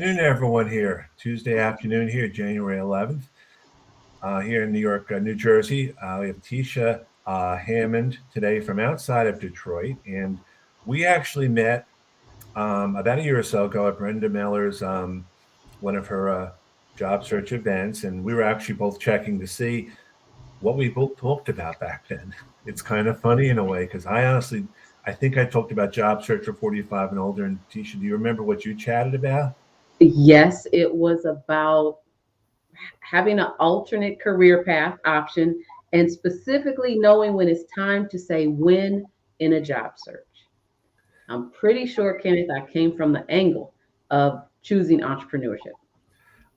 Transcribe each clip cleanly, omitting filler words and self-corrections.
afternoon, everyone here. Tuesday afternoon here, January 11th, here in New York, New Jersey. We have Tisha Hammond today from outside of Detroit. And we actually met about a year or so ago at Brenda Miller's, one of her job search events. And we were actually both checking to see what we both talked about back then. It's kind of funny in a way because I think I talked about job search for 45 and older. And Tisha, do you remember what you chatted about? Yes, it was about having an alternate career path option and specifically knowing when it's time to say when in a job search. I'm pretty sure, Kenneth, I came from the angle of choosing entrepreneurship.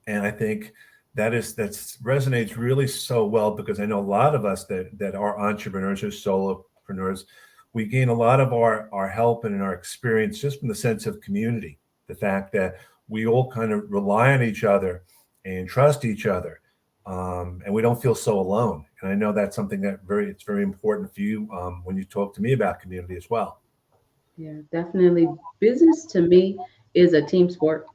And I think that's resonates really so well because I know a lot of us that are entrepreneurs or solopreneurs, we gain a lot of our help and our experience just from the sense of community, the fact that we all kind of rely on each other and trust each other, and we don't feel so alone. And I know that's something that it's very important for you when you talk to me about community as well. Yeah, definitely. Business to me is a team sport.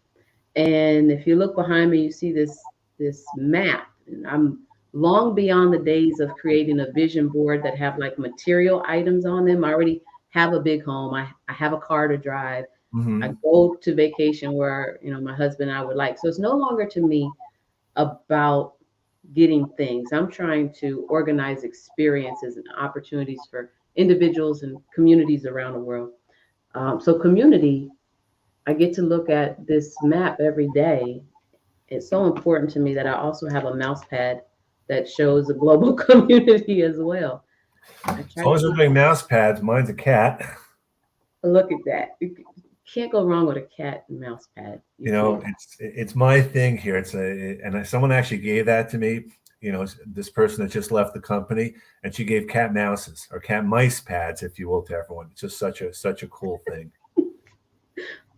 And if you look behind me, you see this map. And I'm long beyond the days of creating a vision board that have like material items on them. I already have a big home. I have a car to drive. I Hmm. go to vacation where, my husband and I would like. So it's no longer to me about getting things. I'm trying to organize experiences and opportunities for individuals and communities around the world. So community, I get to look at this map every day. It's so important to me that I also have a mouse pad that shows the global community as well. I As try long to as we're keep doing mouse pads, mine's a cat. a look at that. You can't go wrong with a cat and mouse pad. You You know, can't. it's my thing here. Someone actually gave that to me. You know, this person that just left the company, and she gave cat mouses or cat mice pads, if you will, to everyone. It's just such a cool thing.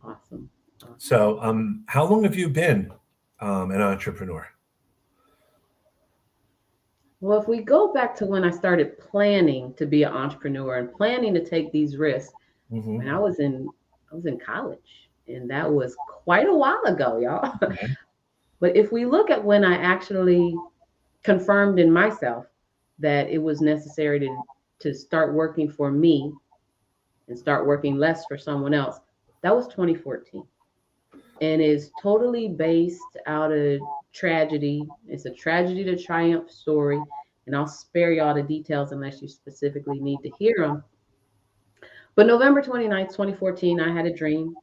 Awesome. Awesome. So, how long have you been an entrepreneur? Well, if we go back to when I started planning to be an entrepreneur and planning to take these risks, Hmm. when I was in college, and that was quite a while ago, y'all. But if we look at when I actually confirmed in myself that it was necessary to start working for me and start working less for someone else, that was 2014, and is totally based out of tragedy. It's a tragedy to triumph story, and I'll spare y'all the details unless you specifically need to hear them. But November 29th, 2014, I had a dream.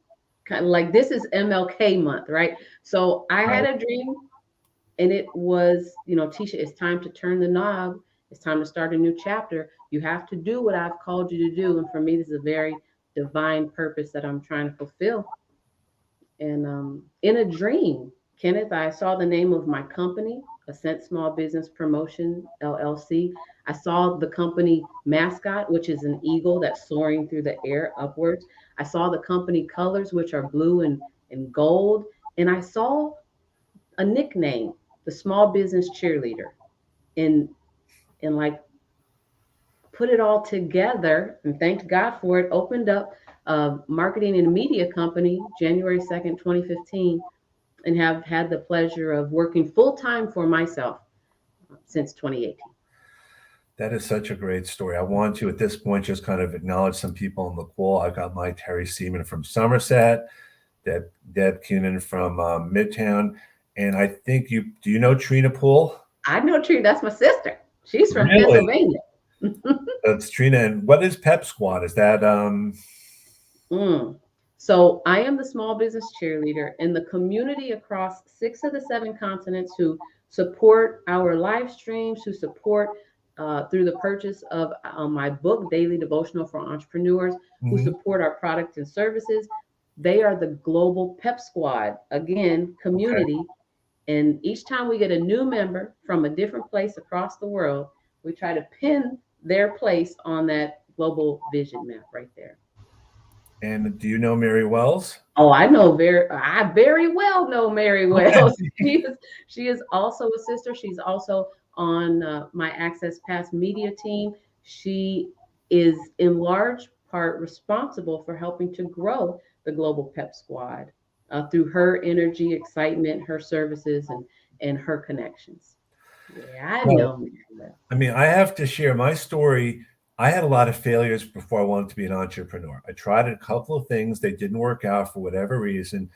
Kind of like this is MLK month, right? So I had Right. a dream, and it was, Tisha, it's time to turn the knob. It's time to start a new chapter. You have to do what I've called you to do. And for me, this is a very divine purpose that I'm trying to fulfill. And in a dream, Kenneth, I saw the name of my company, Ascent Small Business Promotion LLC. I saw the company mascot, which is an eagle that's soaring through the air upwards. I saw the company colors, which are blue and gold. And I saw a nickname, the Small Business Cheerleader. And and like put it all together and thanked God for it, opened up a marketing and media company January 2nd, 2015, and have had the pleasure of working full time for myself since 2018. That is such a great story. I want to, at this point, just kind of acknowledge some people on the call. I got my Terry Seaman from Somerset, Deb Keenan from Midtown, and I think do you know Trina Poole? I know Trina, that's my sister. She's from Really? Pennsylvania. That's Trina. And what is Pep Squad? Is that Mm. So I am the small business cheerleader in the community across 6 of the 7 continents who support our live streams, who support through the purchase of my book, Daily Devotional for Entrepreneurs, who mhm. support our products and services. They are the global pep squad, again, Okay. community. And each time we get a new member from a different place across the world, we try to pin their place on that global vision map right there. And do you know Mary Wells? Oh, I very well know Mary Okay. Wells. She is also a sister. She's also on my Access Pass media team. She is in large part responsible for helping to grow the Global Pep Squad. through her energy, excitement, her services, and her connections. Yeah, I Well, know. Mary. I mean, I have to share my story. I had a lot of failures before I wanted to be an entrepreneur. I tried a couple of things, they didn't work out for whatever reason,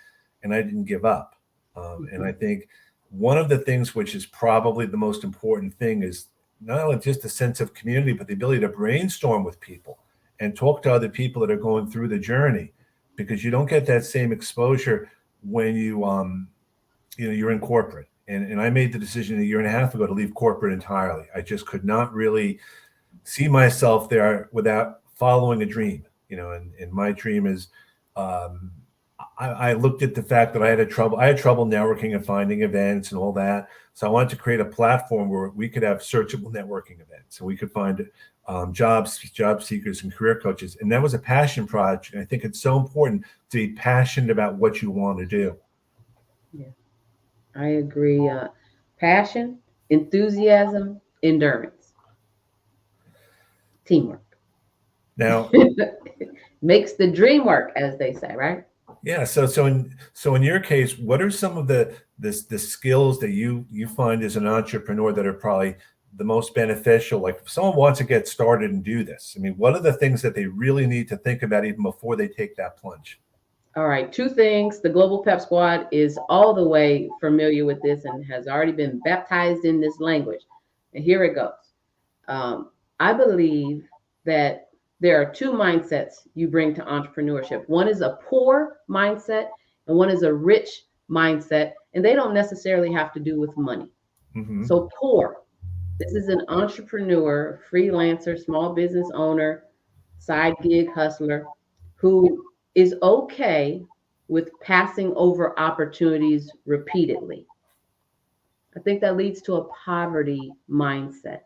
and I didn't give up. And I Mhm. think one of the things which is probably the most important thing is not only just a sense of community, but the ability to brainstorm with people and talk to other people that are going through the journey, because you don't get that same exposure when you're in corporate. And I made the decision a year and a half ago to leave corporate entirely. I just could not really see myself there without following a dream. And my dream is, um, I looked at the fact that I had trouble networking and finding events and all that. So I wanted to create a platform where we could have searchable networking events, and we could find job seekers and career coaches. And that was a passion project. And I think it's so important to be passionate about what you want to do. Yeah, I agree. Passion, enthusiasm, endurance, teamwork. Now, Makes the dream work, as they say, right? yeah. So in your case, what are some of the skills that you find as an entrepreneur that are probably the most beneficial? Like if someone wants to get started and do this, I mean, what are the things that they really need to think about even before they take that plunge? All right, two things. The Global Pep Squad is all the way familiar with this and has already been baptized in this language. And here it goes. I believe that there are two mindsets you bring to entrepreneurship. One is a poor mindset, and one is a rich mindset, and they don't necessarily have to do with money. Hmm. So, poor, this is an entrepreneur, freelancer, small business owner, side gig hustler who is okay with passing over opportunities repeatedly. I think that leads to a poverty mindset.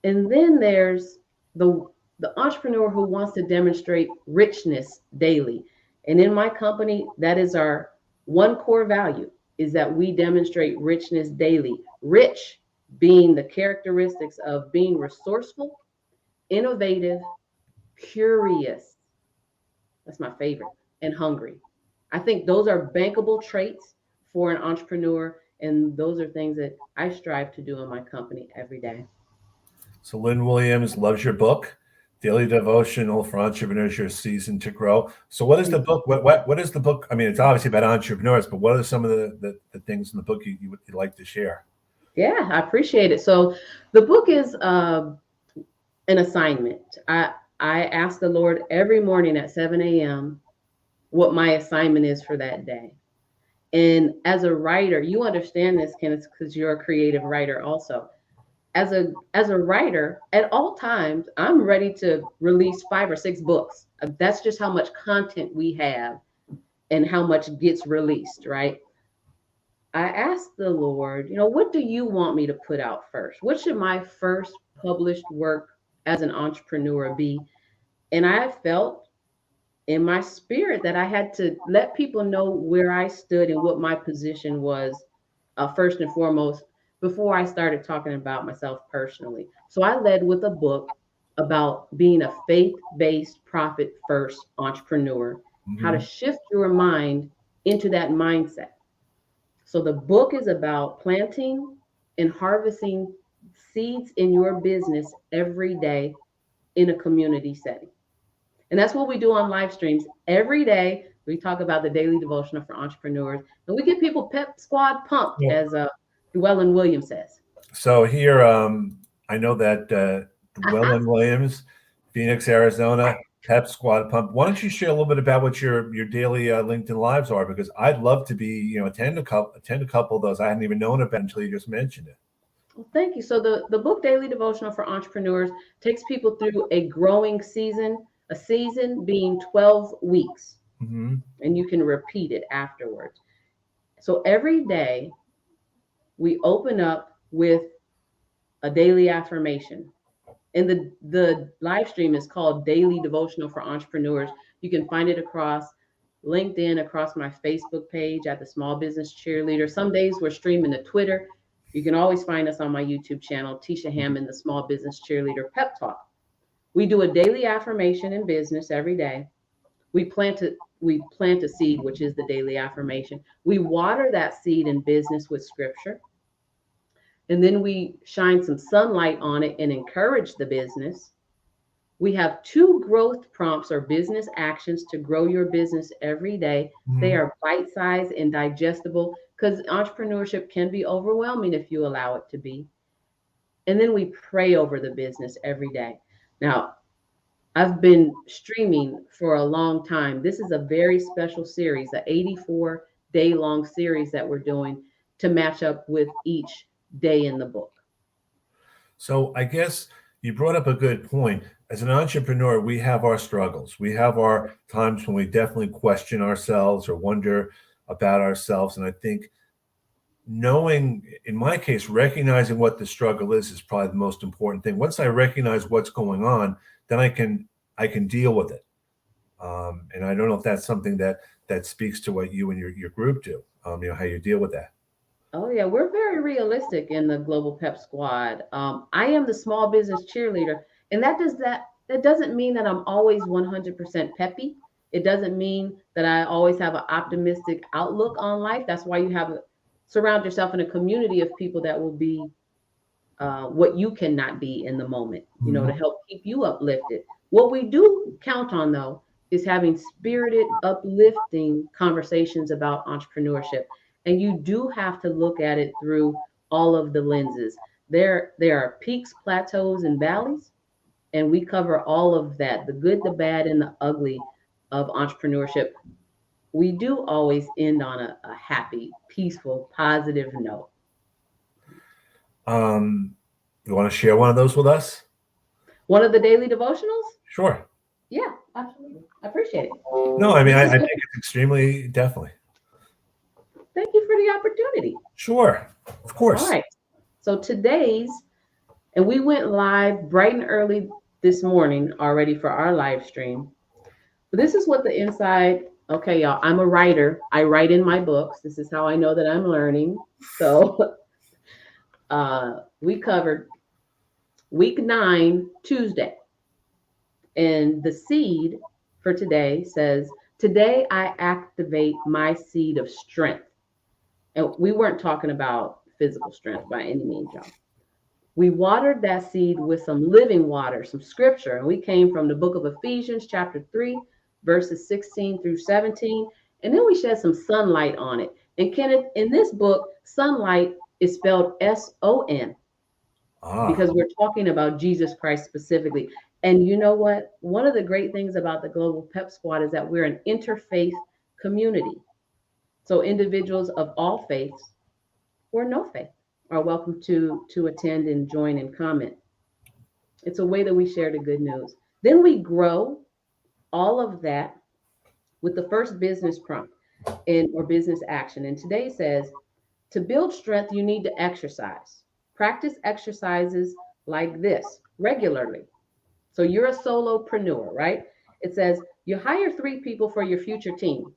And then there's the the entrepreneur who wants to demonstrate richness daily. And in my company, that is our one core value is that we demonstrate richness daily. Rich being the characteristics of being resourceful, innovative, curious. That's my favorite, and hungry. I think those are bankable traits for an entrepreneur, and those are things that I strive to do in my company every day. So Lynn Williams loves your book, Daily Devotional for Entrepreneurs, Your Season to Grow. So what is the Thank you. book? What is the book? I mean, it's obviously about entrepreneurs, but what are some of the things in the book you'd like to share? Yeah, I appreciate it. So the book is an assignment. I ask the Lord every morning at 7 a.m. what my assignment is for that day. And as a writer, you understand this, Kenneth, because you're a creative writer also. As a writer, at all times, I'm ready to release 5 or 6 books. That's just how much content we have and how much gets released, right? I asked the Lord, what do you want me to put out first? What should my first published work as an entrepreneur be? And I felt in my spirit that I had to let people know where I stood and what my position was, first and foremost, before I started talking about myself personally. So I led with a book about being a faith based, profit first entrepreneur, how to Hmm. shift your mind into that mindset. So the book is about planting and harvesting seeds in your business every day in a community setting. And that's what we do on live streams. Every day, we talk about the daily devotional for entrepreneurs, and we get people pep squad pumped, as Llewellyn Williams says. So here, I know that Llewellyn Williams, Phoenix, Arizona, Pep Squad Pump. Why don't you share a little bit about what your daily LinkedIn lives are? Because I'd love to be, attend a couple of those. I hadn't even known about until you just mentioned it. Well, thank you. So the book Daily Devotional for Entrepreneurs takes people through a growing season, a season being 12 weeks, Hmm. and you can repeat it afterwards. So every day we open up with a daily affirmation. And the live stream is called Daily Devotional for Entrepreneurs. You can find it across LinkedIn, across my Facebook page at the Small Business Cheerleader. Some days we're streaming to Twitter. You can always find us on my YouTube channel, Tisha Hammond, the Small Business Cheerleader Pep Talk. We do a daily affirmation in business every day. We plan to we plant a seed, which is the daily affirmation. We water that seed in business with scripture, and then we shine some sunlight on it and encourage the business. We have two growth prompts or business actions to grow your business every day. They Mhm. are bite sized and digestible because entrepreneurship can be overwhelming if you allow it to be. And then we pray over the business every day. Now, I've been streaming for a long time. This is a very special series, an 84-day long series that we're doing to match up with each day in the book. So I guess you brought up a good point. As an entrepreneur, we have our struggles. We have our times when we definitely question ourselves or wonder about ourselves. And I think knowing, in my case, recognizing what the struggle is probably the most important thing. Once I recognize what's going on, then I can deal with it. And I don't know if that's something that speaks to what you and your group do. How you deal with that. Oh yeah, we're very realistic in the Global Pep Squad. I am the small business cheerleader, and that doesn't mean that I'm always 100% peppy. It doesn't mean that I always have an optimistic outlook on life. That's why you surround yourself in a community of people that will be what you cannot be in the moment, to Mhm. help keep you uplifted. What we do count on, though, is having spirited, uplifting conversations about entrepreneurship. And you do have to look at it through all of the lenses. There are peaks, plateaus, and valleys, and we cover all of that, the good, the bad, and the ugly of entrepreneurship. We do always end on a happy, peaceful, positive note. Um, you want to share one of those with us? One of the daily devotionals. Sure. Yeah, absolutely. I appreciate it. No, I mean, This I is think what, it's extremely, definitely. thank you for the opportunity. Sure. Of All course. right. So and we went live bright and early this morning already for our live stream. But this is what the inside, okay, y'all, I'm a writer. I write in my books. This is how I know that I'm learning. So we covered week 9, Tuesday. And the seed for today says, today I activate my seed of strength. And we weren't talking about physical strength by any means, y'all. We watered that seed with some living water, some scripture. And we came from the book of Ephesians, chapter 3, verses 16 through 17. And then we shed some sunlight on it. And Kenneth, in this book, sunlight is spelled SON Ah, because we're talking about Jesus Christ specifically. And you know what? One of the great things about the Global Pep Squad is that we're an interfaith community. So individuals of all faiths or no faith are welcome to attend and join and comment. It's a way that we share the good news. Then we grow all of that with the first business prompt or business action. And today says to build strength, you need to exercise. Practice exercises like this regularly. So you're a solopreneur, right? It says you hire 3 people for your future team.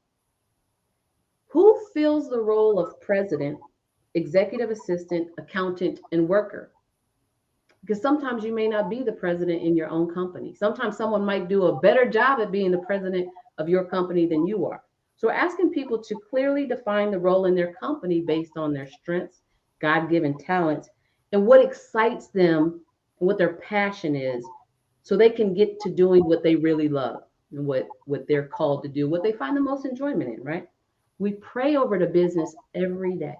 Who fills the role of president, executive assistant, accountant, and worker? Because sometimes you may not be the president in your own company. Sometimes someone might do a better job at being the president of your company than you are. So, asking people to clearly define the role in their company based on their strengths, God given talents, and what excites them and what their passion is, so they can get to doing what they really love and what they're called to do, what they find the most enjoyment in, right? We pray over the business every day.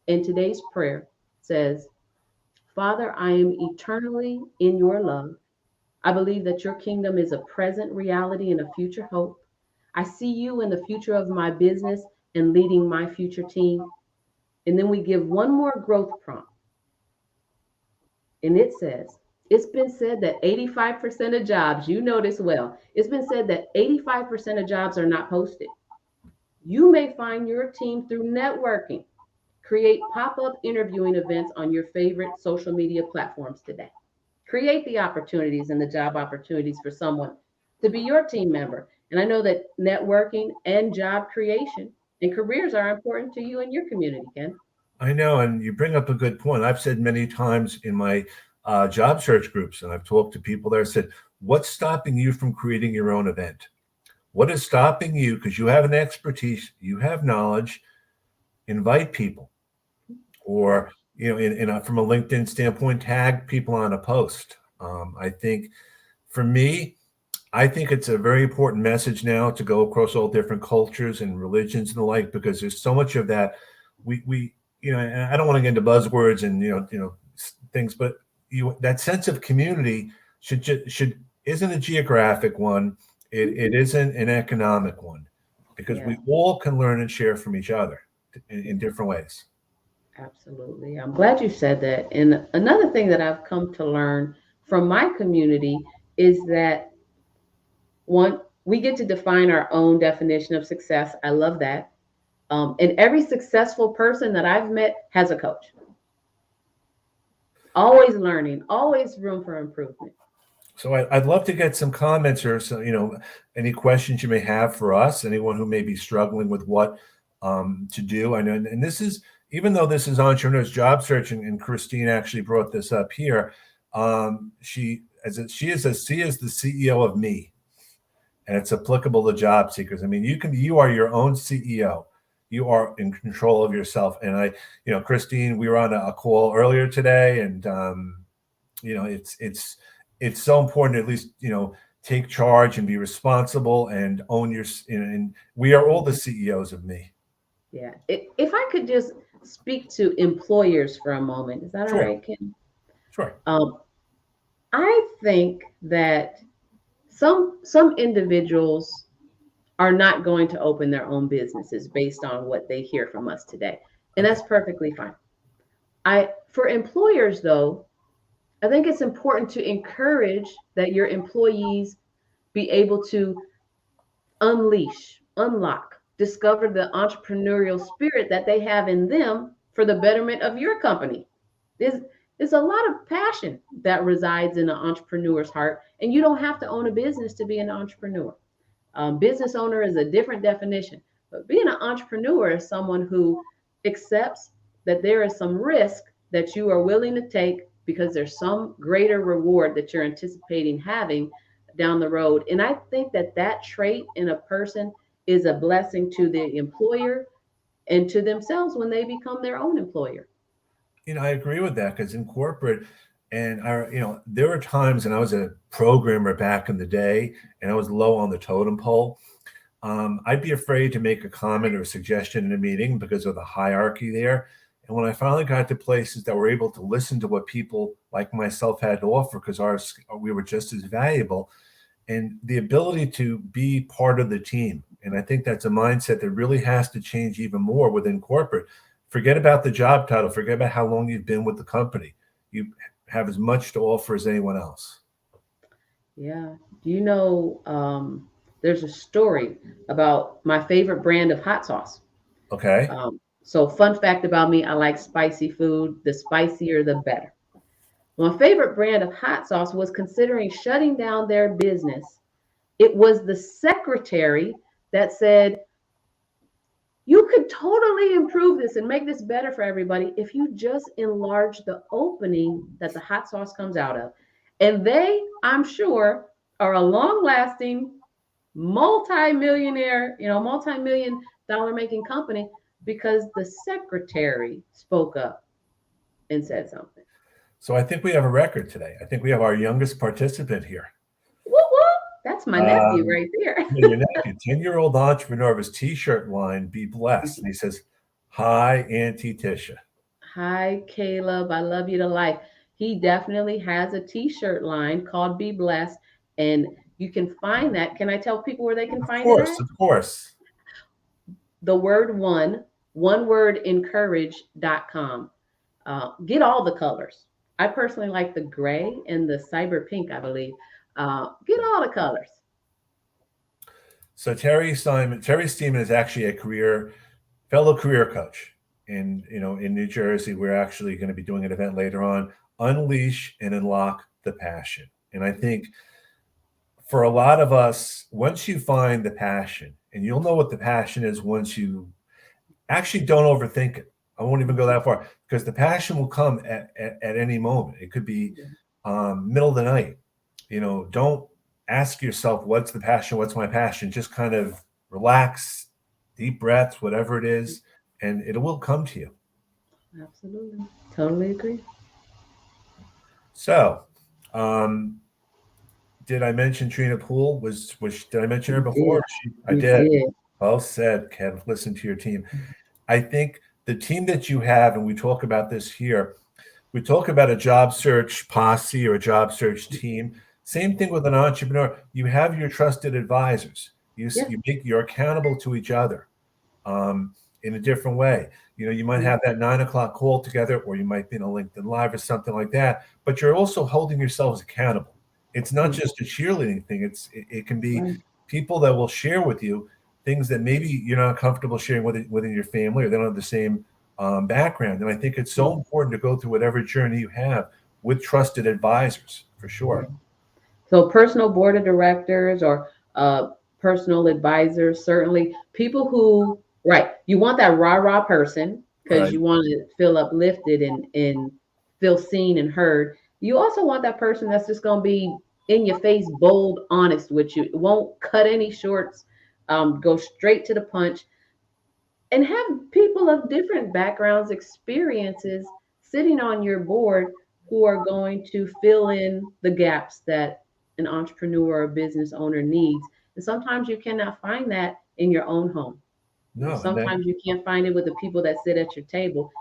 And today's prayer says, Father, I am eternally in your love. I believe that your kingdom is a present reality and a future hope. I see you in the future of my business and leading my future team. And then we give one more growth prompt. And it says, it's been said that 85% of jobs, you know this well, it's been said that 85% of jobs are not posted. You may find your team through networking. Create pop up interviewing events on your favorite social media platforms today. Create the opportunities and the job opportunities for someone to be your team member. And I know that networking and job creation and careers are important to you and your community, Ken. I know, and you bring up a good point. I've said many times in my job search groups, and I've talked to people there. Said, "What's stopping you from creating your own event? What is stopping you? Because you have an expertise, you have knowledge. Invite people, Yeah. or from a LinkedIn standpoint, tag people on a post. I think for me, I think it's a very important message now to go across all different cultures and religions and the like, because there's so much of that. We and I don't want to get into buzzwords and things, but that sense of community should isn't a geographic one. It isn't an economic one, because Yeah. we all can learn and share from each other in different ways. Absolutely. I'm glad you said that. And another thing that I've come to learn from my community is that one, we get to define our own definition of success. I love that. And every successful person that I've met has a coach. Always learning, always room for improvement. So I'd love to get some comments, or any questions you may have for us. Anyone who may be struggling with what to do. I know, and this is, even though this is entrepreneurs job search, and Christine actually brought this up here. She is the CEO of me, and it's applicable to job seekers. I mean, you are your own CEO. You are in control of yourself. And Christine, we were on a call earlier today, and it's so important to at least take charge and be responsible and own your. And we are all the CEOs of me. Yeah. If I could just speak to employers for a moment, is that all Sure, right, Kim? sure. I think that some individuals are not going to open their own businesses based on what they hear from us today. And Okay. that's perfectly fine. For employers though, I think it's important to encourage that your employees be able to unleash, unlock, discover the entrepreneurial spirit that they have in them for the betterment of your company. There's, there's a lot of passion that resides in an entrepreneur's heart, and you don't have to own a business to be an entrepreneur. Business owner is a different definition, but being an entrepreneur is someone who accepts that there is some risk that you are willing to take because there's some greater reward that you're anticipating having down the road. And I think that that trait in a person is a blessing to the employer and to themselves when they become their own employer. I agree with that, because in corporate, and there were times, and I was a programmer back in the day, and I was low on the totem pole. I'd be afraid to make a comment or a suggestion in a meeting because of the hierarchy there. And when I finally got to places that were able to listen to what people like myself had to offer, because we were just as valuable, and the ability to be part of the team. And I think that's a mindset that really has to change even more within corporate. Forget about the job title, forget about how long you've been with the company. You have as much to offer as anyone else. Yeah. Do you know there's a story about my favorite brand of hot sauce? Okay. So, fun fact about me, I like spicy food. The spicier, the better. My favorite brand of hot sauce was considering shutting down their business. It was the secretary that said, you could totally improve this and make this better for everybody if you just enlarge the opening that the hot sauce comes out of. And they, I'm sure, are a long lasting, multi-millionaire, multi-million dollar making company because the secretary spoke up and said something. So I think we have a record today. I think we have our youngest participant here. Whoop, whoop. That's my nephew Um, right there. your nephew, 10-year-old entrepreneur, of his t-shirt line, Be Blessed. And he says, "Hi, Auntie Tisha." Hi, Caleb. I love you to life. He definitely has a t-shirt line called Be Blessed, and you can find that. Can I tell people where they can Of find it course, at? of course. The word one word encourage.com. Get all the colors. I personally like the gray and the cyber pink, I believe. Get all the colors. So Terry Steeman is actually a fellow career coach in New Jersey. We're actually going to be doing an event later on, Unleash and Unlock the Passion. And I think for a lot of us, once you find the passion, and you'll know what the passion is once you actually don't overthink it. I won't even go that far, because the passion will come at any moment. It could be middle of the night. Don't ask yourself, what's the passion? What's my passion? Just kind of relax, deep breaths, whatever it is, and it will come to you. Absolutely. Totally agree. So, um, did I mention Trina Poole? Was did I mention her You before? did. I You did. did. Well said, Kev. Listen to your team. I think the team that you have, and we talk about this here, we talk about a job search posse or a job search team. Same thing with an entrepreneur. You have your trusted advisors. Yeah. You're accountable to each other, in a different way. You might Mhm. have that 9 o'clock call together, or you might be in a LinkedIn Live or something like that. But you're also holding yourselves accountable. It's not Yeah. just a cheerleading thing. It can be Right. people that will share with you things that maybe you're not comfortable sharing within your family, or they don't have the same background. And I think it's so Mhm. important to go through whatever journey you have with trusted advisors, for Yeah. sure. So personal board of directors or personal advisors, certainly people who, right, you want that rah-rah person because Right. you want to feel uplifted and feel seen and heard. You also want that person that's just going to be in your face, bold, honest with you. It won't cut any shorts, go straight to the punch, and have people of different backgrounds, experiences sitting on your board who are going to fill in the gaps that an entrepreneur or business owner needs. And sometimes you cannot find that in your own home. No, and then Sometimes you can't find it with the people that sit at your table.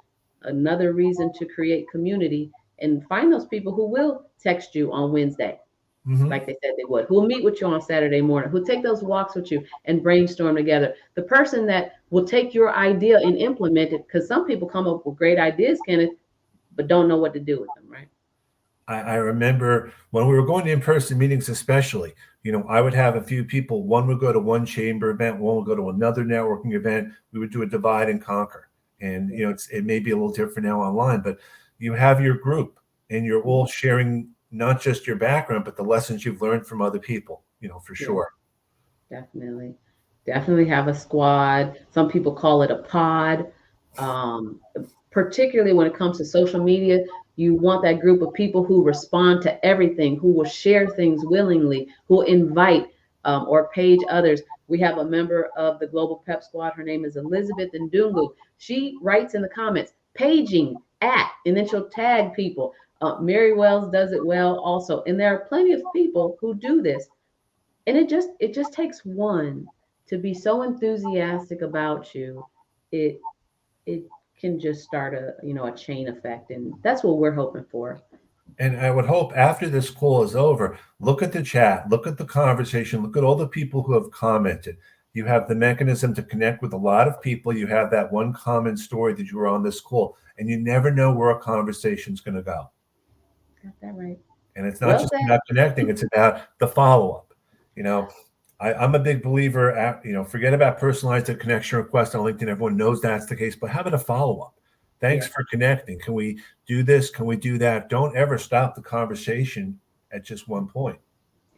Another reason to create community and find those people who will text you on Wednesday mhm. like they said they would, who'll meet with you on Saturday morning, who'll take those walks with you and brainstorm together. The person that will take your idea and implement it, because some people come up with great ideas, Kenneth, but don't know what to do with them, right? I remember when we were going to in-person meetings, especially, I would have a few people. One would go to one chamber event, one would go to another networking event. We would do a divide and conquer. And, Yeah. it may be a little different now online, but you have your group and you're all Mhm. sharing not just your background, but the lessons you've learned from other people, for Yeah. sure. Definitely. Definitely have a squad. Some people call it a pod. Um, Particularly when it comes to social media, you want that group of people who respond to everything, who will share things willingly, who will invite or page others. We have a member of the Global Pep Squad. Her name is Elizabeth Ndungu. She writes in the comments, paging at, and then she'll tag people. Mary Wells does it well also. And there are plenty of people who do this, and it just takes one to be so enthusiastic about you. It it can just start a chain effect, and that's what we're hoping for. And I would hope after this call is over, look at the chat, look at the conversation, look at all the people who have commented. You have the mechanism to connect with a lot of people. You have that one common story that you were on this call, and you never know where a conversation's going to go. Got that right. And it's not Well just said. about connecting, it's about the follow up. You know, I'm a big believer, forget about personalized connection requests on LinkedIn. Everyone knows that's the case, but how about a follow up? Thanks Yeah. for connecting. Can we do this? Can we do that? Don't ever stop the conversation at just one point.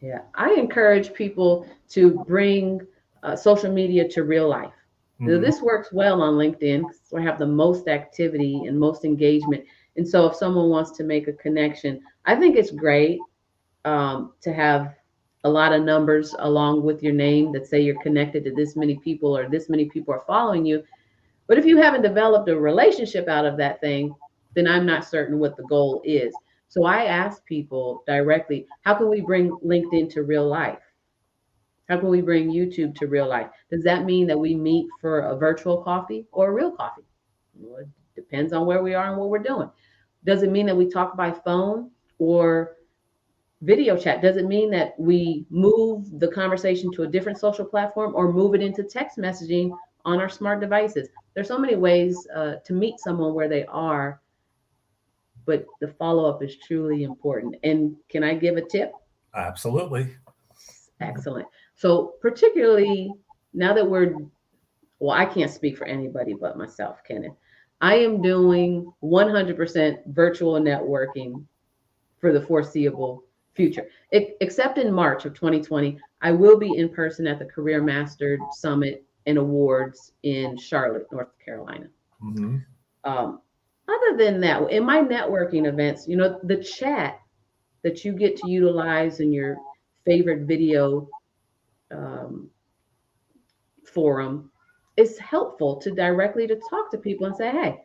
Yeah, I encourage people to bring social media to real life. Now, Mhm. this works well on LinkedIn because I have the most activity and most engagement. And so, if someone wants to make a connection, I think it's great to have a lot of numbers along with your name that say you're connected to this many people or this many people are following you. But if you haven't developed a relationship out of that thing, then I'm not certain what the goal is. So I ask people directly, how can we bring LinkedIn to real life? How can we bring YouTube to real life? Does that mean that we meet for a virtual coffee or a real coffee? Well, it depends on where we are and what we're doing. Does it mean that we talk by phone or video chat? Does it mean that we move the conversation to a different social platform or move it into text messaging on our smart devices? There's so many ways to meet someone where they are, but the follow up is truly important. And can I give a tip? Absolutely. Excellent. So, particularly now that well, I can't speak for anybody but myself, Kenneth. I am doing 100% virtual networking for the foreseeable future. Except in March of 2020, I will be in person at the Career Master Summit and Awards in Charlotte, North Carolina. Hmm. Um, Other than that, in my networking events, the chat that you get to utilize in your favorite video um, forum, it's helpful to directly to talk to people and say, hey,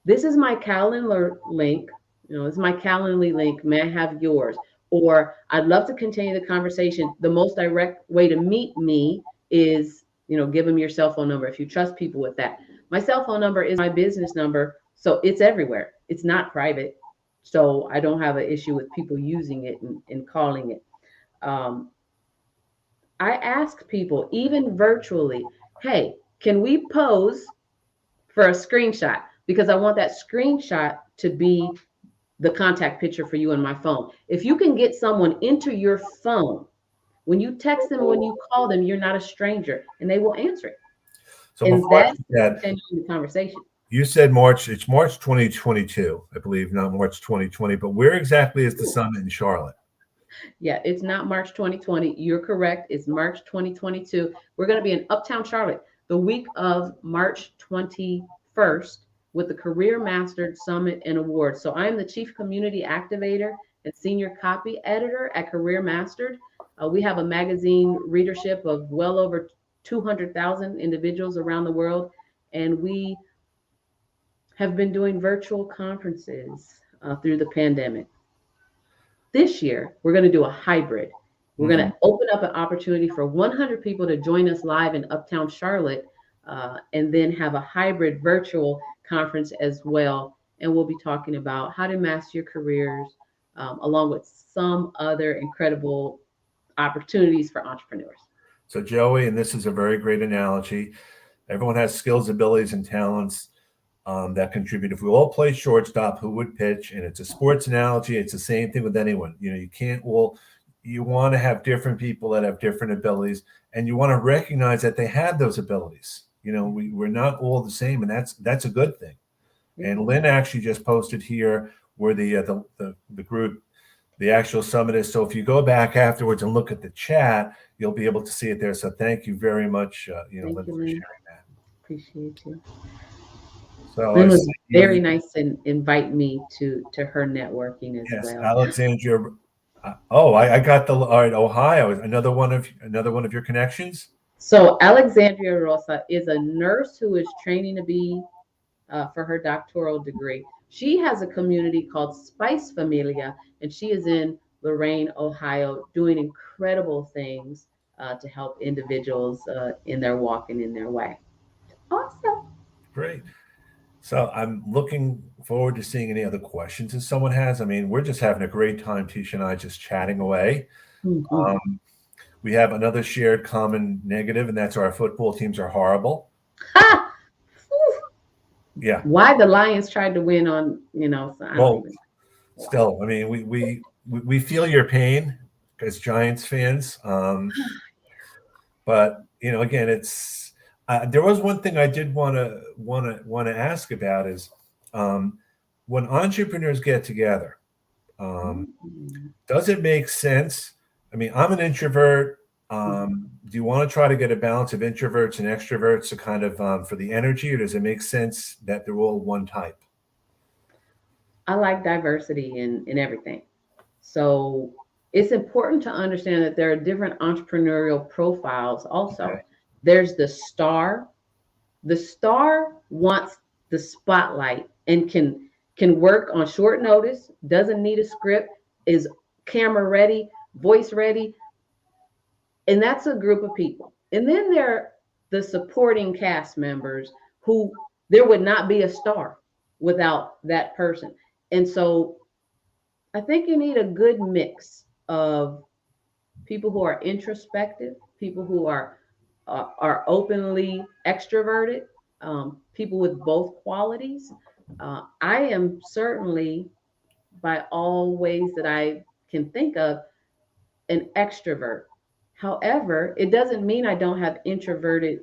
this is my calendar link. This is my Calendly link. May I have yours? Or I'd love to continue the conversation. The most direct way to meet me is, give them your cell phone number if you trust people with that. My cell phone number is my business number, so it's everywhere. It's not private, so I don't have an issue with people using it and calling it. Um, I ask people, even virtually, hey, can we pose for a screenshot? Because I want that screenshot to be the contact picture for you in my phone. If you can get someone into your phone, when you text them, when you call them, you're not a stranger and they will answer it. So And before I that's forget, continuing the conversation. you said March, it's March 2022, I believe, not March 2020, but where exactly is the summit in Charlotte? Yeah, it's not March 2020. You're correct. It's March 2022. We're going to be in Uptown Charlotte the week of March 21st with the Career Mastered Summit and Awards. So I'm the Chief Community Activator and Senior Copy Editor at Career Mastered. We have a magazine readership of well over 200,000 individuals around the world, and we have been doing virtual conferences through the pandemic. This year, we're going to do a hybrid. We're going Mhm. to open up an opportunity for 100 people to join us live in Uptown Charlotte, and then have a hybrid virtual conference as well. And we'll be talking about how to master your careers, along with some other incredible opportunities for entrepreneurs. So, Joey, and this is a very great analogy. Everyone has skills, abilities, and talents that contribute. If we all play shortstop, who would pitch? And it's a sports analogy. It's the same thing with anyone. You can't all. You want to have different people that have different abilities, and you want to recognize that they have those abilities. We're not all the same, and that's a good thing. Yeah. And Lynn actually just posted here where the group, the actual summit is. So if you go back afterwards and look at the chat, you'll be able to see it there. So thank you very much, Thank Lynn, you, for Lynn. sharing that. Appreciate you. So I Lynn was very see, nice and invite me to her networking as yes, well. Alexandria. I got the all right. Ohio, another one of your connections. So Alexandria Rosa is a nurse who is training to be for her doctoral degree. She has a community called Spice Familia, and she is in Lorain, Ohio, doing incredible things to help individuals in their walk and in their way. Awesome. Great. So I'm looking forward to seeing any other questions that someone has. I mean, we're just having a great time, Tisha and I, just chatting away. Mhm. Um, we have another shared common negative, and that's our football teams are horrible. Ha! Whew. Yeah. Why the Lions tried to win on, so I don't Well, even. Wow. still, I mean, we feel your pain as Giants fans. But again, it's there was one thing I did want to ask about is when entrepreneurs get together. Mhm. Does it make sense? I mean, I'm an introvert. Do you want to try to get a balance of introverts and extroverts to kind of for the energy, or does it make sense that they're all one type? I like diversity in everything. So it's important to understand that there are different entrepreneurial profiles Okay. also. There's the star. The star wants the spotlight and can work on short notice, doesn't need a script, is camera ready, voice ready, and that's a group of people. And then there are the supporting cast members who there would not be a star without that person. And so I think you need a good mix of people who are introspective, people who are openly extroverted, people with both qualities. I am certainly, by all ways that I can think of, an extrovert. However, it doesn't mean I don't have introverted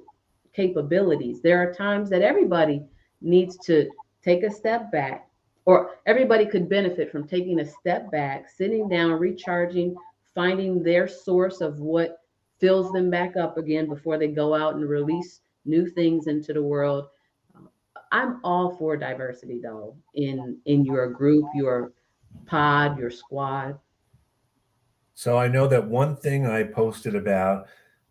capabilities. There are times that everybody needs to take a step back, or everybody could benefit from taking a step back, sitting down, recharging, finding their source of what fills them back up again before they go out and release new things into the world. I'm all for diversity though in your group, your pod, your squad. So I know that one thing I posted about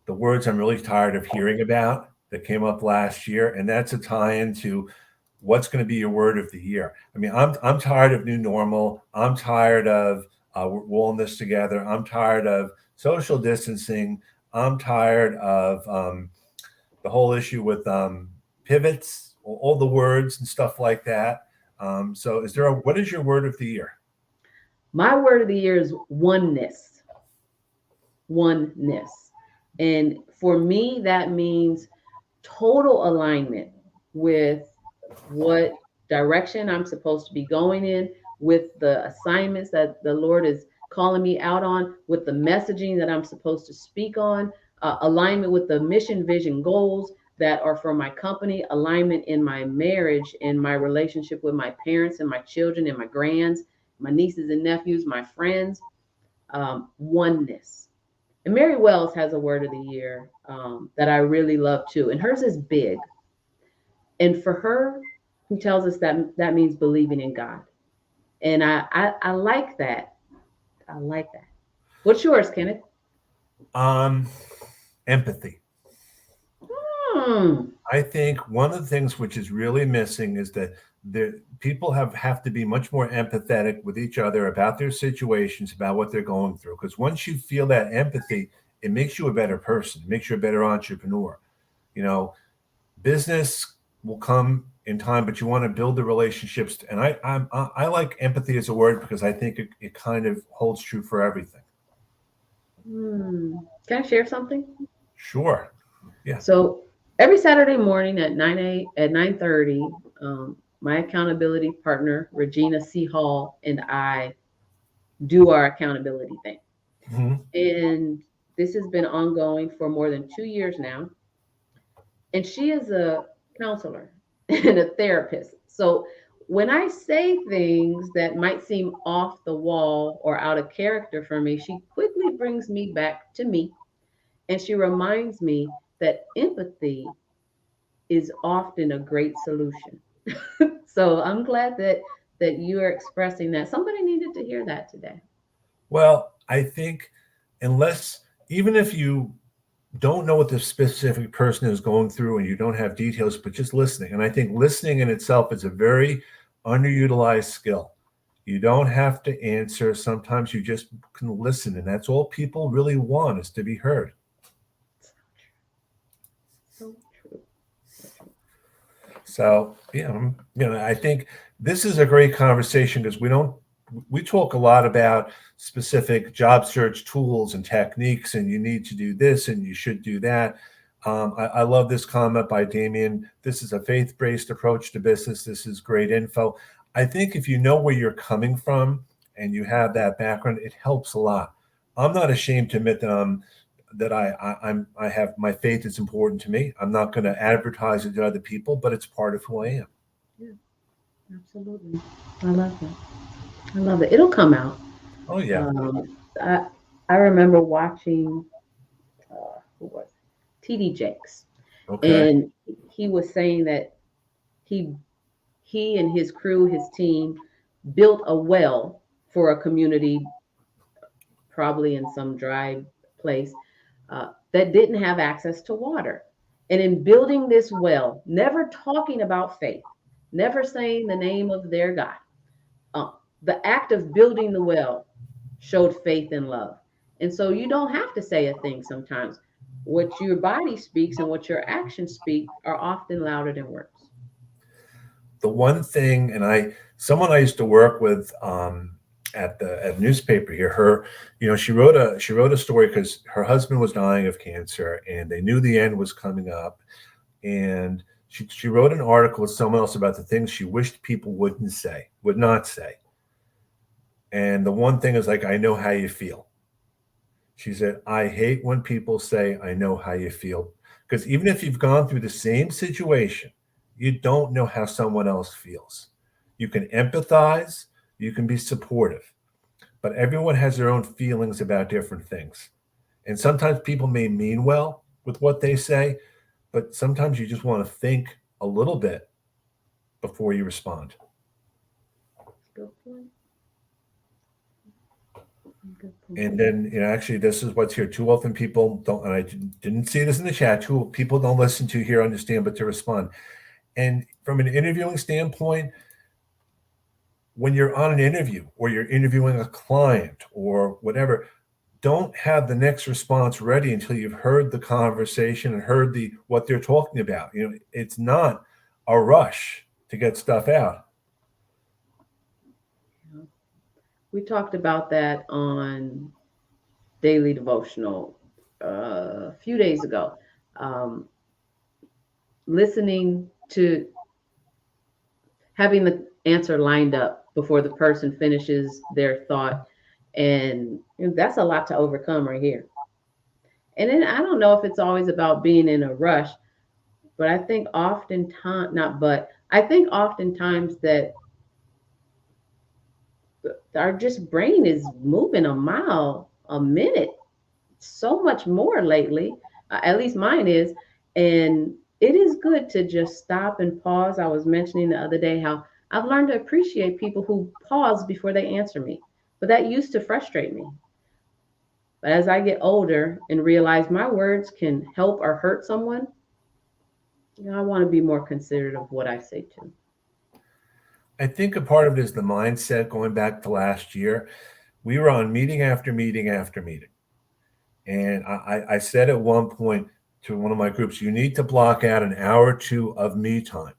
the words I'm really tired of hearing about that came up last year, and that's a tie into what's going to be your word of the year. I mean, I'm tired of new normal. I'm tired of we're all in this together. I'm tired of social distancing. I'm tired of the whole issue with pivots, all the words and stuff like that. So, what is your word of the year? My word of the year is oneness. Oneness. And for me, that means total alignment with what direction I'm supposed to be going in, with the assignments that the Lord is calling me out on, with the messaging that I'm supposed to speak on, alignment with the mission, vision, goals that are for my company, alignment in my marriage, in my relationship with my parents and my children and my grands, my nieces and nephews, my friends, oneness. And Mary Wells has a word of the year that I really love too. And hers is big. And for her, who tells us that that means believing in God. And I like that. I like that. What's yours, Kenneth? Um, Empathy. Hmm. I think one of the things which is really missing is that people have to be much more empathetic with each other about their situations, about what they're going through. Because once you feel that empathy, it makes you a better person, it makes you a better entrepreneur. You know, business will come in time, but you want to build the relationships. And I like empathy as a word because I think it kind of holds true for everything. Hmm. Can I share something? Sure. Yeah. So every Saturday morning at 9:30, my accountability partner, Regina C. Hall, and I do our accountability thing. Mhm. And this has been ongoing for more than 2 years now. And she is a counselor and a therapist. So when I say things that might seem off the wall or out of character for me, she quickly brings me back to me, and she reminds me that empathy is often a great solution. So I'm glad that you are expressing that. Somebody needed to hear that today. Well, I think unless, even if you don't know what the specific person is going through and you don't have details, but just listening. And I think listening in itself is a very underutilized skill. You don't have to answer. Sometimes you just can listen. And that's all people really want is to be heard. So true. So true. So, yeah, I think this is a great conversation because we talk a lot about specific job search tools and techniques, and you need to do this and you should do that. I love this comment by Damien. This is a faith based approach to business. This is great info. I think if you know where you're coming from and you have that background, it helps a lot. I'm not ashamed to admit that I have my faith is important to me. I'm not going to advertise it to other people, but it's part of who I am. Yeah, absolutely. I love that. I love it. It'll come out. Oh yeah. I remember watching who was it? TD Jakes, Okay. and he was saying that he he and his crew, his team, built a well for a community, probably in some dry place, that didn't have access to water. And in building this well, never talking about faith, never saying the name of their God, uh, the act of building the well showed faith and love. And so you don't have to say a thing sometimes. What your body speaks and what your actions speak are often louder than words. The one thing, and someone I used to work with at the newspaper here, she wrote a story because her husband was dying of cancer, and they knew the end was coming up, and she wrote an article with someone else about the things she wished people would not say. And the one thing is like, I know how you feel. She said, I hate when people say, I know how you feel. Because even if you've gone through the same situation, you don't know how someone else feels. You can empathize, you can be supportive, but everyone has their own feelings about different things. And sometimes people may mean well with what they say, but sometimes you just want to think a little bit before you respond. Good point. Good point. And then, actually, this is what's here. Too often people don't, and I didn't see this in the chat, too, people don't listen to hear, understand, but to respond. And from an interviewing standpoint, when you're on an interview or you're interviewing a client or whatever, don't have the next response ready until you've heard the conversation and heard what they're talking about. It's not a rush to get stuff out. We talked about that on Daily Devotional a few days ago. Um, Listening to having the answer lined up before the person finishes their thought. And that's a lot to overcome right here. And then I don't know if it's always about being in a rush, but I think oftentimes, not but, I think oftentimes that our just brain is moving a mile a minute, so much more lately, at least mine is. And it is good to just stop and pause. I was mentioning the other day how I've learned to appreciate people who pause before they answer me, but that used to frustrate me. But as I get older and realize my words can help or hurt someone, I want to be more considerate of what I say to. I think a part of it is the mindset going back to last year. We were on meeting after meeting after meeting. And I said at one point to one of my groups, you need to block out an hour or two of me time.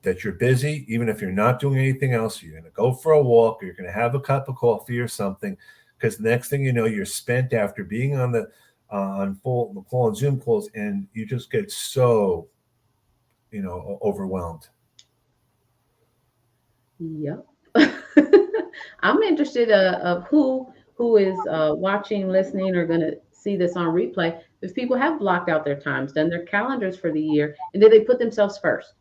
That you're busy, even if you're not doing anything else, you're going to go for a walk, or you're going to have a cup of coffee or something, because the next thing you know, you're spent after being on the on full call and Zoom calls, and you just get so overwhelmed. Yep. I'm interested of who is watching, listening, or going to see this on replay. If people have blocked out their times, done their calendars for the year, and did they put themselves first?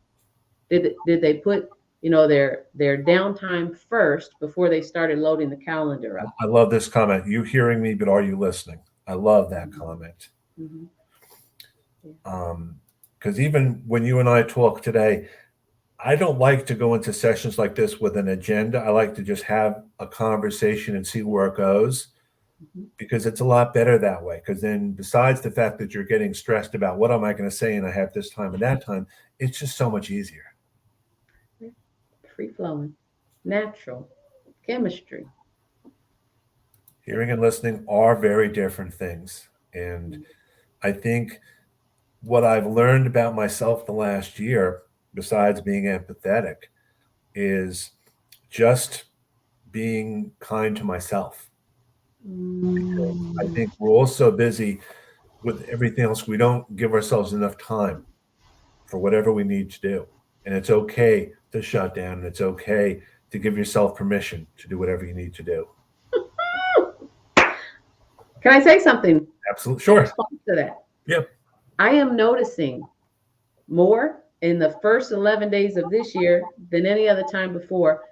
Did they put their downtime first before they started loading the calendar up? I love this comment. You hearing me, but are you listening? I love that comment. Mm-hmm. Yeah. Because even when you and I talk today, I don't like to go into sessions like this with an agenda. I like to just have a conversation and see where it goes, because it's a lot better that way. Because then, besides the fact that you're getting stressed about what am I going to say and I have this time and that time, it's just so much easier. Free flowing, natural chemistry. Hearing and listening are very different things. And I think what I've learned about myself the last year, besides being empathetic, is just being kind to myself. I think we're all so busy with everything else, we don't give ourselves enough time for whatever we need to do. And it's okay to shut down, and it's okay to give yourself permission to do whatever you need to do. Can I say something? Absolutely. Sure. Response to that. Yep. I am noticing more in the first 11 days of this year than any other time before.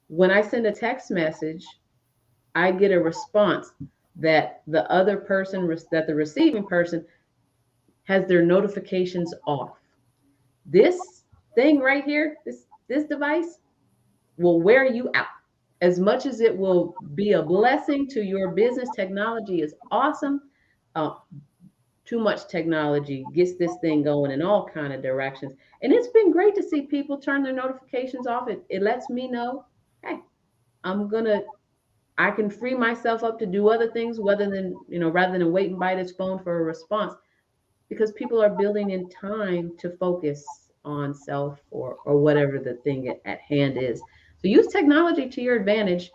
When I send a text message, I get a response that the other person, that the receiving person has their notifications off. This thing right here, this device will wear you out. As much as it will be a blessing to your business, technology is awesome. Too much technology gets this thing going in all kind of directions. And it's been great to see people turn their notifications off. It lets me know, hey, I can free myself up to do other things rather than wait and bite his phone for a response, because people are building in time to focus on self or whatever the thing at hand is. So use technology to your advantage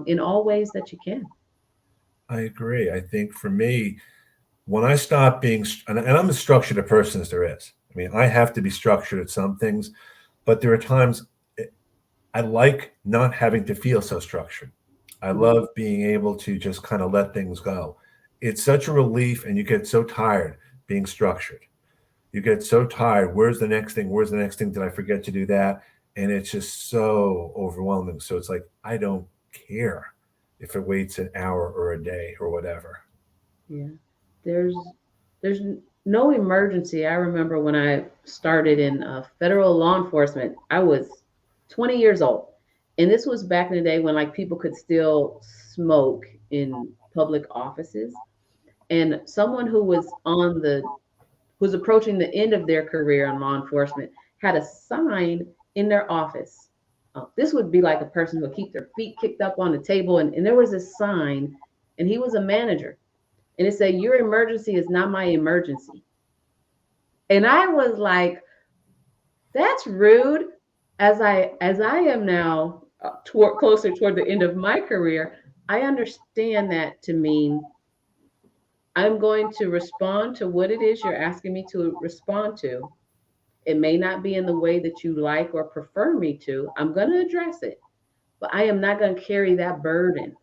in all ways that you can. I agree. I think for me, when I stop being, and I'm as structured a person as there is. I mean, I have to be structured at some things, but there are times I like not having to feel so structured. I love being able to just kind of let things go. It's such a relief, and you get so tired being structured. You get so tired. Where's the next thing? Where's the next thing? Did I forget to do that? And it's just so overwhelming. So it's like, I don't care if it waits an hour or a day or whatever. Yeah. There's no emergency. I remember when I started in federal law enforcement, I was 20 years old. And this was back in the day when like people could still smoke in public offices, and someone who was approaching the end of their career in law enforcement had a sign in their office. This would be like a person who would keep their feet kicked up on the table, and there was a sign, and he was a manager, and it said, "Your emergency is not my emergency." And I was like, "That's rude." As I am now closer toward the end of my career, I understand that to mean I'm going to respond to what it is you're asking me to respond to. It may not be in the way that you like or prefer me to. I'm going to address it, but I am not going to carry that burden.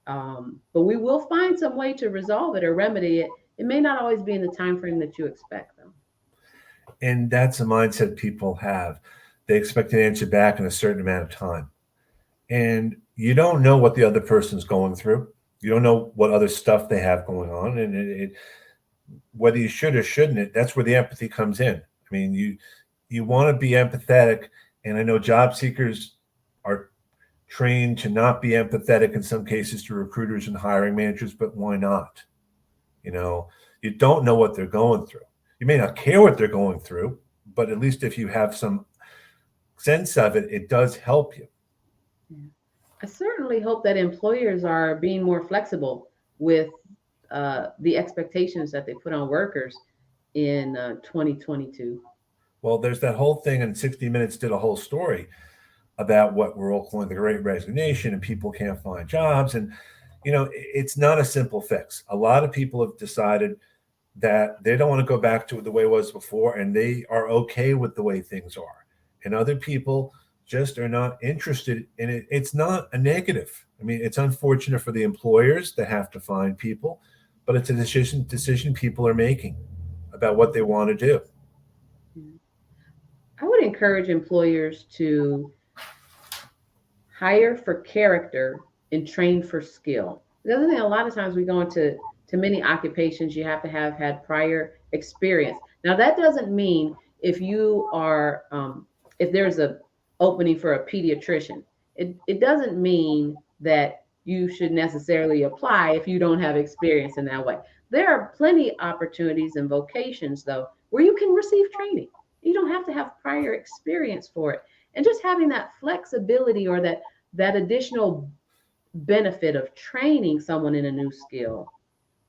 But we will find some way to resolve it or remedy it. It may not always be in the time frame that you expect, though. And that's a mindset people have. They expect an answer back in a certain amount of time. And you don't know what the other person's going through. You don't know what other stuff they have going on. And whether you should or shouldn't, that's where the empathy comes in. I mean, you want to be empathetic. And I know job seekers are trained to not be empathetic in some cases to recruiters and hiring managers, but why not? You don't know what they're going through. You may not care what they're going through, but at least if you have some sense of it, it does help you. Yeah. I certainly hope that employers are being more flexible with the expectations that they put on workers in 2022. Well, there's that whole thing, and 60 Minutes did a whole story about what we're all calling the great resignation, and people can't find jobs. And, it's not a simple fix. A lot of people have decided that they don't want to go back to the way it was before, and they are okay with the way things are. And other people just are not interested in it. It's not a negative. I mean, it's unfortunate for the employers that have to find people, but it's a decision people are making about what they want to do. Yeah. I would encourage employers to hire for character and train for skill. The other thing, a lot of times we go into to many occupations, you have to have had prior experience. Now, that doesn't mean if you are, if there's a opening for a pediatrician, it doesn't mean that you should necessarily apply if you don't have experience in that way. There are plenty opportunities and vocations, though, where you can receive training. You don't have to have prior experience for it. And just having that flexibility or that additional benefit of training someone in a new skill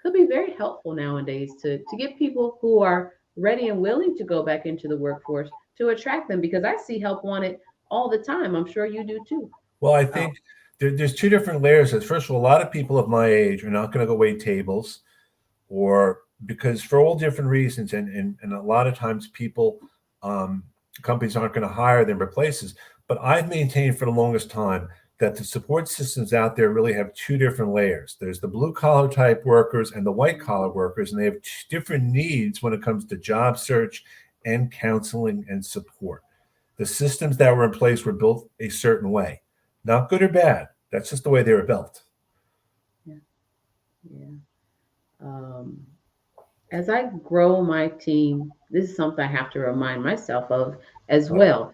could be very helpful nowadays to get people who are ready and willing to go back into the workforce to attract them, because I see help wanted all the time. I'm sure you do too. Well, I Oh, think there's two different layers. First of all, a lot of people of my age are not going to go wait tables, or because for all different reasons, and a lot of times people, companies aren't going to hire them replaces. But I've maintained for the longest time that the support systems out there really have two different layers. There's the blue collar type workers and the white collar workers, and they have different needs when it comes to job search and counseling and support. The systems that were in place were built a certain way, not good or bad. That's just the way they were built. yeah, yeah. Um, as I grow my team, this is something I have to remind myself of as Right. well.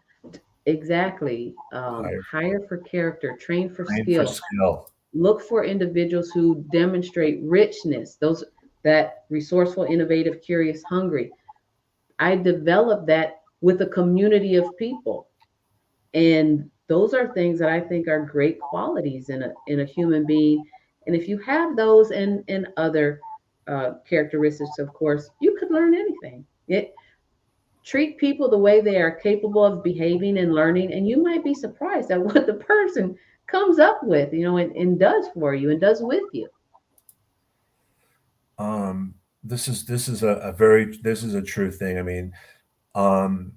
Exactly. Hire, Hire for character, train for train for skill. skill. Look for individuals who demonstrate richness, those that resourceful, innovative, curious, hungry. I developed that with a community of people. And those are things that I think are great qualities in a human being. And if you have those and other characteristics, of course, you could learn anything. Treat people the way they are capable of behaving and learning, and you might be surprised at what the person comes up with, and does for you and does with you. This is a true thing. I mean, um,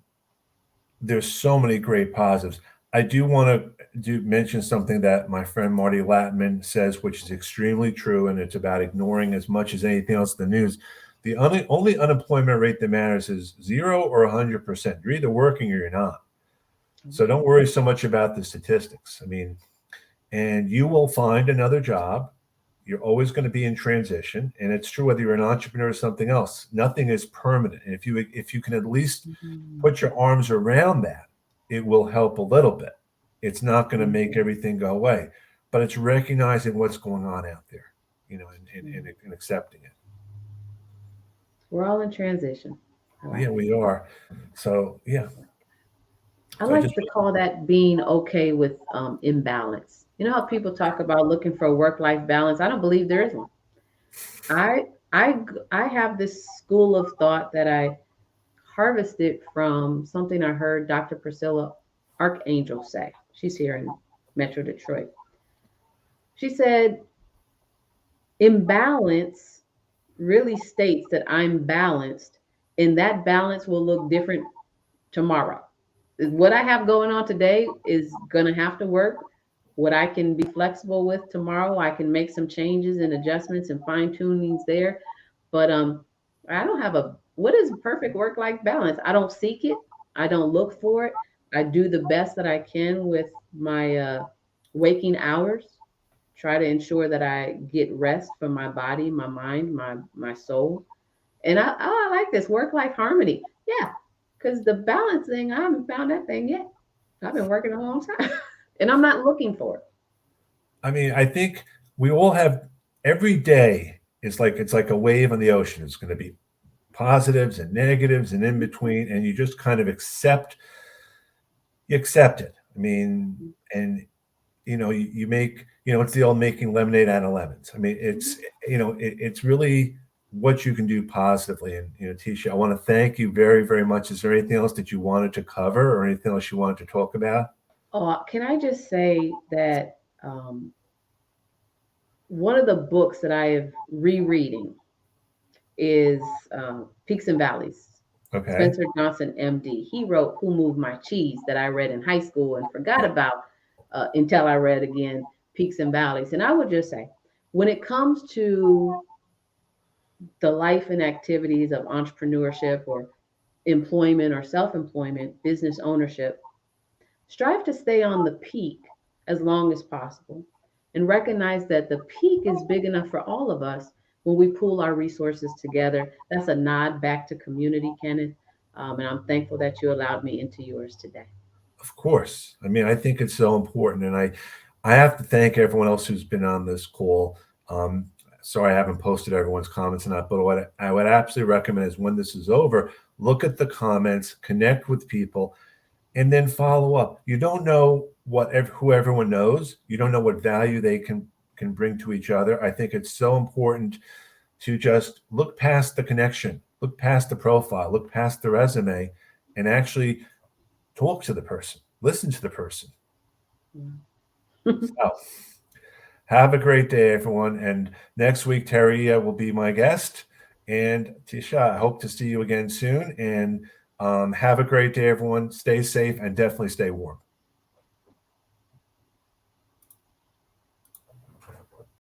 there's so many great positives. I do want to do mention something that my friend Marty Latman says, which is extremely true, and it's about ignoring as much as anything else in the news. The only unemployment rate that matters is 0 or 100%. You're either working or you're not. So don't worry so much about the statistics. I mean, and you will find another job. You're always going to be in transition, and it's true whether you're an entrepreneur or something else. Nothing is permanent, and if you can at least Mhm. put your arms around that, it will help a little bit. It's not going to make Mhm. everything go away, but it's recognizing what's going on out there, and accepting it. We're all in transition. I Yeah, like it. we are. So yeah, I so I like just to call that being okay with imbalance. You know how people talk about looking for a work-life balance? I don't believe there is one. I I have this school of thought that I harvested from something I heard Dr. Priscilla Archangel say. She's here in Metro Detroit. She said, imbalance really states that I'm balanced, and that balance will look different tomorrow. What I have going on today is going to have to work. What I can be flexible with tomorrow, I can make some changes and adjustments and fine tunings there. But I don't have a what is perfect work life balance. I don't seek it. I don't look for it. I do the best that I can with my waking hours. Try to ensure that I get rest for my body, my mind, my soul. And I like this work life harmony. Yeah, because the balance thing, I haven't found that thing yet. I've been working a long time, and I'm not looking for it. I mean, I think we all have every day is like it's like a wave on the ocean. It's going to be positives and negatives and in between, and you just kind of accept it. I mean, and you make, it's the old making lemonade out of lemons. I mean, it's really what you can do positively. And, Tisha, I want to thank you very, very much. Is there anything else that you wanted to cover or anything else you wanted to talk about? Oh, can I just say that one of the books that I have rereading is Peaks and Valleys. Okay. Spencer Johnson, MD. He wrote Who Moved My Cheese that I read in high school and forgot about until I read again Peaks and Valleys. And I would just say, when it comes to the life and activities of entrepreneurship or employment or self employment, business ownership, strive to stay on the peak as long as possible and recognize that the peak is big enough for all of us when we pool our resources together. That's a nod back to community, Kenneth. And I'm thankful that you allowed me into yours today. Of course. I mean, I think it's so important. And I have to thank everyone else who's been on this call. Um, Sorry, I haven't posted everyone's comments enough, but what I would absolutely recommend is when this is over, look at the comments, connect with people, and then follow up. You don't know who everyone knows. You don't know what value they can bring to each other. I think it's so important to just look past the connection, look past the profile, look past the resume, and actually talk to the person, listen to the person. So, have a great day, everyone. And next week, Terry will be my guest. And Tisha, I hope to see you again soon. And have a great day, everyone. Stay safe and definitely stay warm.